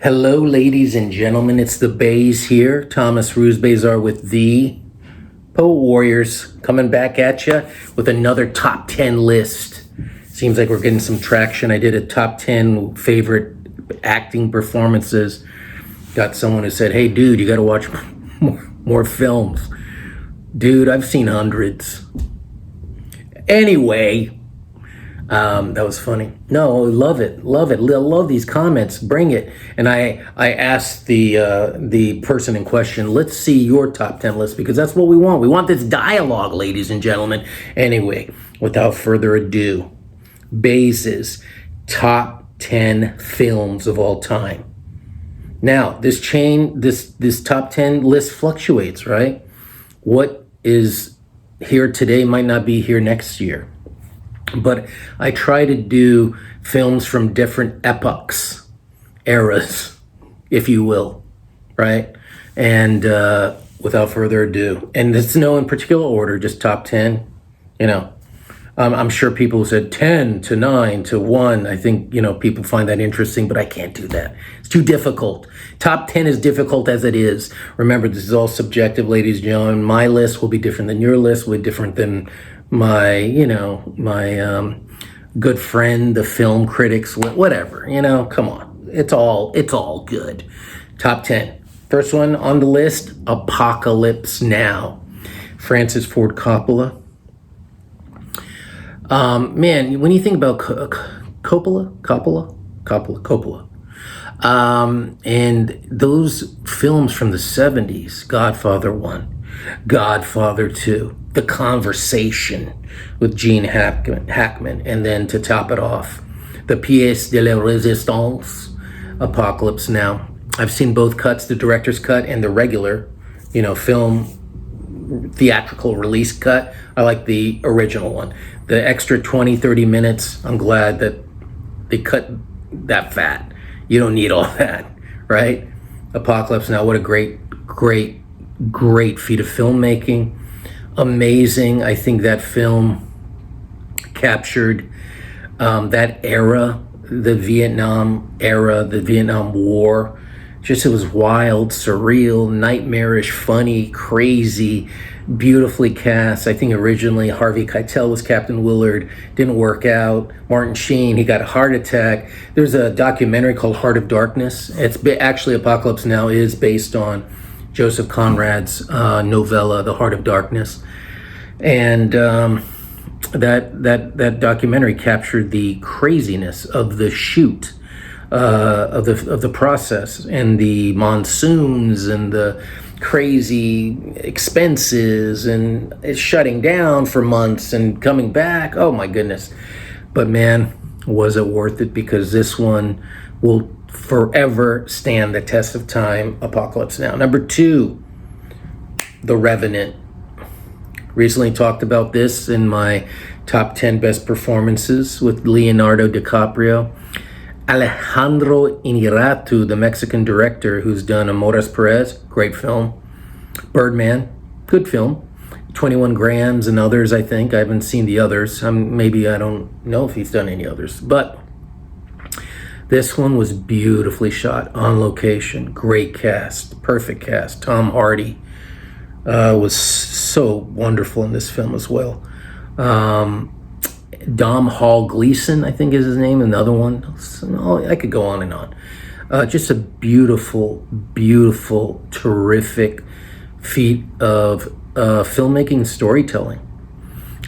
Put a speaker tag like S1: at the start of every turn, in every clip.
S1: Hello, ladies and gentlemen. It's the Bays here. Thomas Ruse Bazar with the Poet Warriors coming back at you with another top 10 list. Seems like we're getting some traction. I did a top 10 favorite acting performances. Got someone who said, hey, dude, you got to watch more films. Dude, I've seen hundreds. Anyway, that was funny. No, love it, love it. Love these comments. Bring it. And I asked the person in question, let's see your top 10 list because that's what we want. We want this dialogue, ladies and gentlemen. Anyway, without further ado, BAZ'S top 10 films of all time. Now, this top 10 list fluctuates, right? What is here today might not be here next year. But I try to do films from different epochs, eras, if you will, right? And without further ado, and it's no in particular order, just top 10, you know. I'm sure people said 10 to 9 to 1. I think, people find that interesting, but I can't do that. It's too difficult. Top 10 is difficult as it is. Remember, this is all subjective, ladies and gentlemen. My list will be different than your list, will be different than my good friend, the film critics, whatever, come on. It's all good. Top 10. First one on the list, Apocalypse Now. Francis Ford Coppola. Man, when you think about Coppola, and those films from the 70s, Godfather 1, Godfather 2, The Conversation with Gene Hackman, and then to top it off, the Pièce de la Résistance, Apocalypse Now. I've seen both cuts, the director's cut and the regular, film theatrical release cut. I like the original one. The extra 20, 30 minutes, I'm glad that they cut that fat. You don't need all that, right? Apocalypse Now, what a great feat of filmmaking. Amazing. I think that film captured that era, the Vietnam era, the Vietnam War. Just, it was wild, surreal, nightmarish, funny, crazy, beautifully cast. I think originally Harvey Keitel was Captain Willard, didn't work out. Martin Sheen, he got a heart attack. There's a documentary called Heart of Darkness. Actually, Apocalypse Now is based on Joseph Conrad's novella, The Heart of Darkness. And that documentary captured the craziness of the shoot, of the process, and the monsoons and the crazy expenses and it's shutting down for months and coming back. Oh my goodness. But man, was it worth it, because this one will forever stand the test of time. Apocalypse Now. Number 2, The Revenant. Recently talked about this in my top 10 best performances with Leonardo DiCaprio. Alejandro Inarritu, the Mexican director who's done Amores Perez, great film. Birdman, good film. 21 Grams and others, I think. I haven't seen the others. Maybe I don't know if he's done any others. But this one was beautifully shot, on location. Great cast, perfect cast. Tom Hardy was so wonderful in this film as well. Dom Hall Gleason, I think is his name, another one. So, I could go on and on. Just a beautiful, beautiful, terrific feat of filmmaking and storytelling.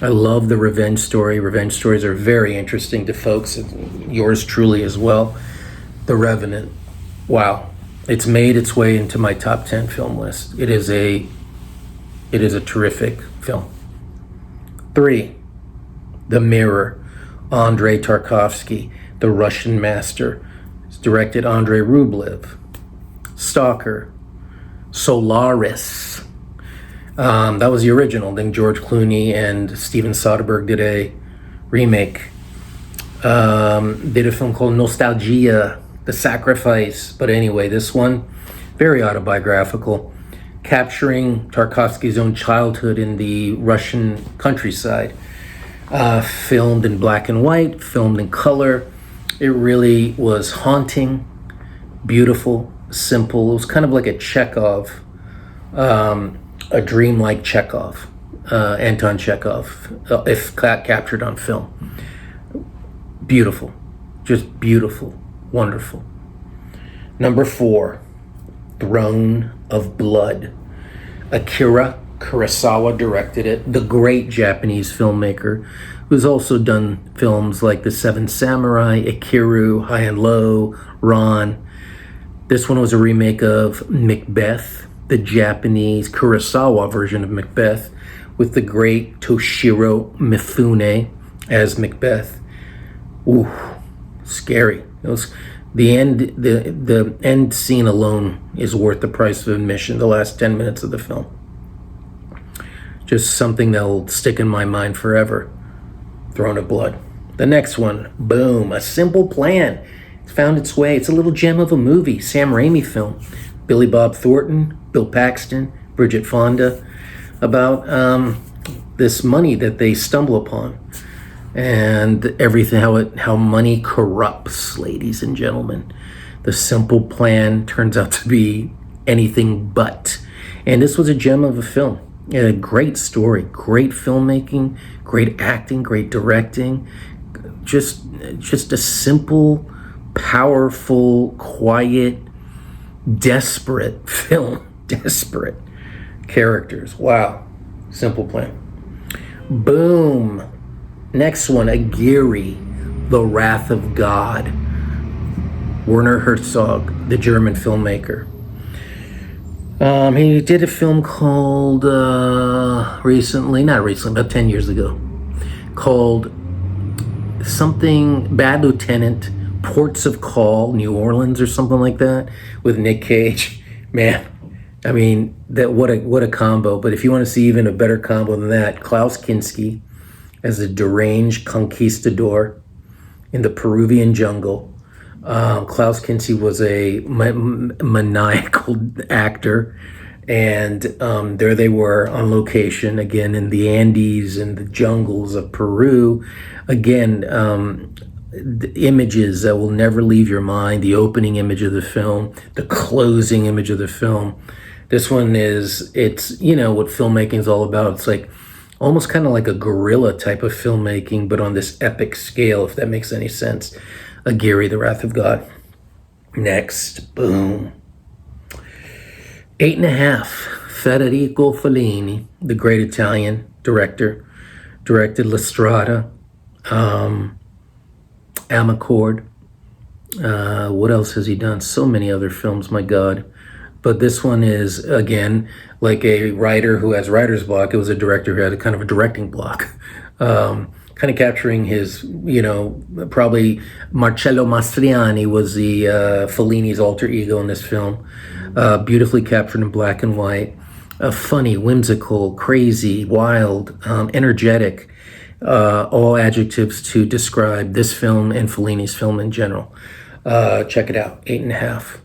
S1: I love the revenge story. Revenge stories are very interesting to folks, yours truly as well. The Revenant, wow. It's made its way into my top 10 film list. It is a terrific film. 3, The Mirror, Andrei Tarkovsky, the Russian master. It's directed Andrei Rublev. Stalker, Solaris. That was the original. Then George Clooney and Steven Soderbergh did a remake. Did a film called Nostalgia, The Sacrifice. But anyway, this one, very autobiographical, capturing Tarkovsky's own childhood in the Russian countryside. Filmed in black and white, filmed in color. It really was haunting, beautiful, simple. It was kind of like a Chekhov, a dreamlike Chekhov, Anton Chekhov, if captured on film. Beautiful, just beautiful, wonderful. Number 4, Throne of Blood. Akira Kurosawa directed it, the great Japanese filmmaker who's also done films like The Seven Samurai, Ikiru, High and Low, Ron. This one was a remake of Macbeth, the Japanese Kurosawa version of Macbeth, with the great Toshiro Mifune as Macbeth. Ooh, scary. It was the end scene alone is worth the price of admission, the last 10 minutes of the film. Just something that'll stick in my mind forever. Throne of Blood. The next one, boom, A Simple Plan. It's found its way. It's a little gem of a movie, Sam Raimi film. Billy Bob Thornton, Bill Paxton, Bridget Fonda, about this money that they stumble upon. And everything, how money corrupts, ladies and gentlemen. The simple plan turns out to be anything but. And this was a gem of a film. A great story, great filmmaking, great acting, great directing. Just a simple, powerful, quiet, desperate film. Desperate characters. Wow. Simple Plan. Boom. Next one, Aguirre, The Wrath of God. Werner Herzog, the German filmmaker. He did a film called, not recently, about 10 years ago, called something, Bad Lieutenant, Ports of Call, New Orleans or something like that, with Nick Cage. Man, I mean, what a combo. But if you want to see even a better combo than that, Klaus Kinski as a deranged conquistador in the Peruvian jungle. Klaus Kinski was a maniacal actor, and there they were on location again in the Andes and the jungles of Peru. Again, the images that will never leave your mind. The opening image of the film, the closing image of the film. This one it's you know what filmmaking is all about. It's like almost kind of like a guerrilla type of filmmaking, but on this epic scale, if that makes any sense. Aguirre, The Wrath of God. Next, boom. 8.5, Federico Fellini, the great Italian director, directed La Strada, Amarcord. What else has he done? So many other films, my God. But this one is, again, like a writer who has writer's block. It was a director who had a kind of a directing block. Kind of capturing his, probably Marcello Mastroianni was the Fellini's alter ego in this film. Beautifully captured in black and white. Funny, whimsical, crazy, wild, energetic. All adjectives to describe this film and Fellini's film in general. Check it out, 8.5.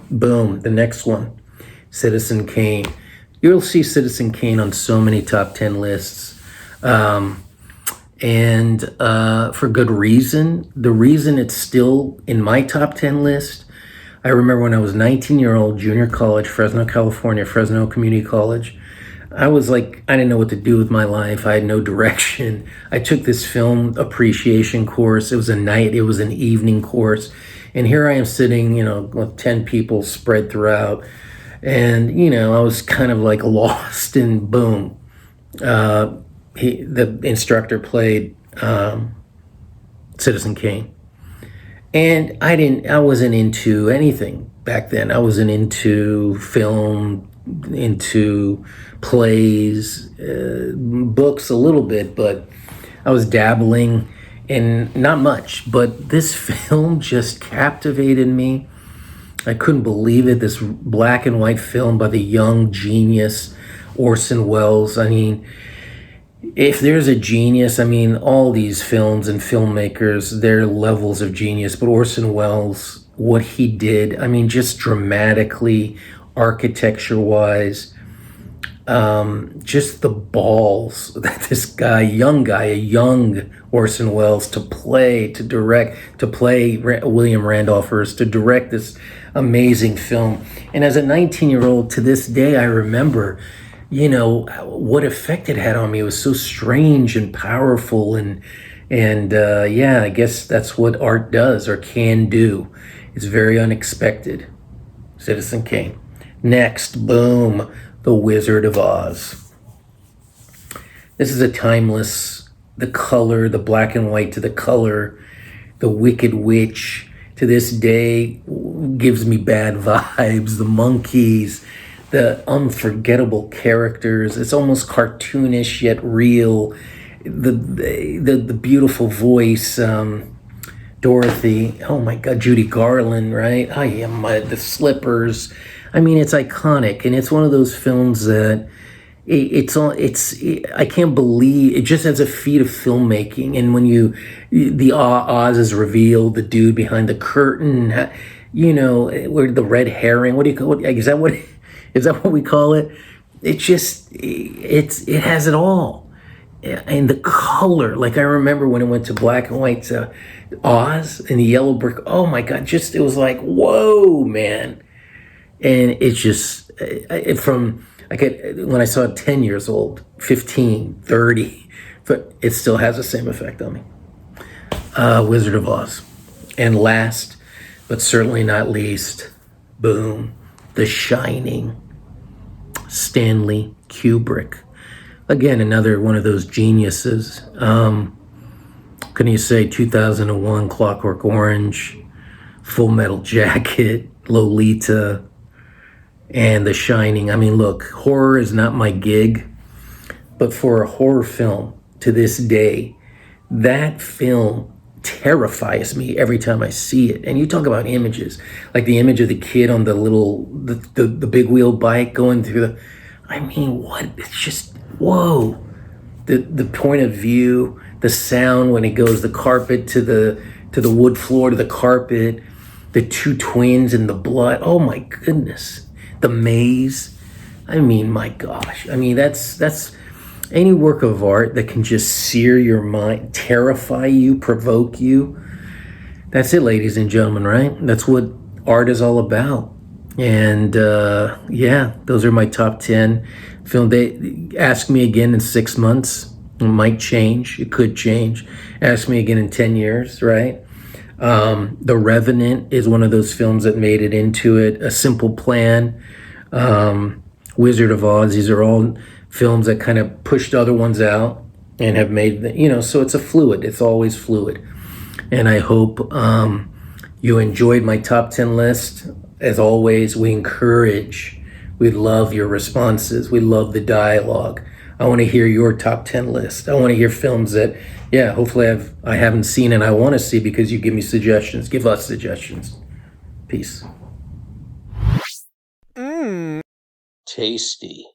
S1: Boom, the next one, Citizen Kane. You'll see Citizen Kane on so many top 10 lists. And for good reason. The reason it's still in my top 10 list, I remember when I was 19-year-old, junior college, Fresno, California, Fresno Community College. I was like, I didn't know what to do with my life. I had no direction. I took this film appreciation course. It was an evening course. And here I am sitting, with 10 people spread throughout. And, I was kind of like lost, and boom. The instructor played Citizen Kane. And I wasn't into anything back then. I wasn't into film, into plays, books a little bit, but I was dabbling in not much. But this film just captivated me. I couldn't believe it. This black and white film by the young genius Orson Welles. I mean, if there's a genius, all these films and filmmakers, they're levels of genius. But Orson Welles, what he did, just dramatically, architecture-wise, Just the balls that this guy, a young Orson Welles, to play William Randolph Hearst, to direct this amazing film. And as a 19-year-old, to this day, I remember, what effect it had on me. It was so strange and powerful, and yeah, I guess that's what art does or can do. It's very unexpected. Citizen Kane. Next, boom, The Wizard of Oz. This is a timeless, the color, the black and white to the color, the Wicked Witch to this day gives me bad vibes. The monkeys, the unforgettable characters. It's almost cartoonish yet real. The beautiful voice, Dorothy. Oh my God, Judy Garland, right? I am the slippers. I mean, it's iconic, and it's one of those films that I can't believe it just has a feat of filmmaking. And when the Oz is revealed, the dude behind the curtain, where the red herring. What do you call it? Is that what we call it? It has it all, and the color. Like I remember when it went to black and white, Oz and the yellow brick. Oh my God! It was like, whoa, man. And it's just when I saw it 10 years old, 15, 30, but it still has the same effect on me. Wizard of Oz. And last, but certainly not least, boom, The Shining. Stanley Kubrick. Again, another one of those geniuses. Can you say 2001, Clockwork Orange, Full Metal Jacket, Lolita, and The Shining. I mean, look, horror is not my gig, but for a horror film to this day, that film terrifies me every time I see it. And you talk about images, like the image of the kid on the big wheel bike going through I mean, what? It's just, whoa. The point of view, the sound when it goes, the carpet to the wood floor to the carpet, the two twins and the blood. Oh my goodness. The maze. I mean, my gosh. I mean, that's any work of art that can just sear your mind, terrify you, provoke you. That's it, ladies and gentlemen, right? That's what art is all about. And yeah, those are my top 10 film. They ask me again in 6 months. It might change. It could change. Ask me again in 10 years, right? The Revenant is one of those films that made it into it. A Simple Plan, Wizard of Oz. These are all films that kind of pushed other ones out and have made, so it's it's always fluid. And I hope you enjoyed my top 10 list. As always, we love your responses. We love the dialogue. I want to hear your top 10 list. I want to hear films that, hopefully I haven't seen and I want to see because you give me suggestions. Give us suggestions. Peace. Tasty.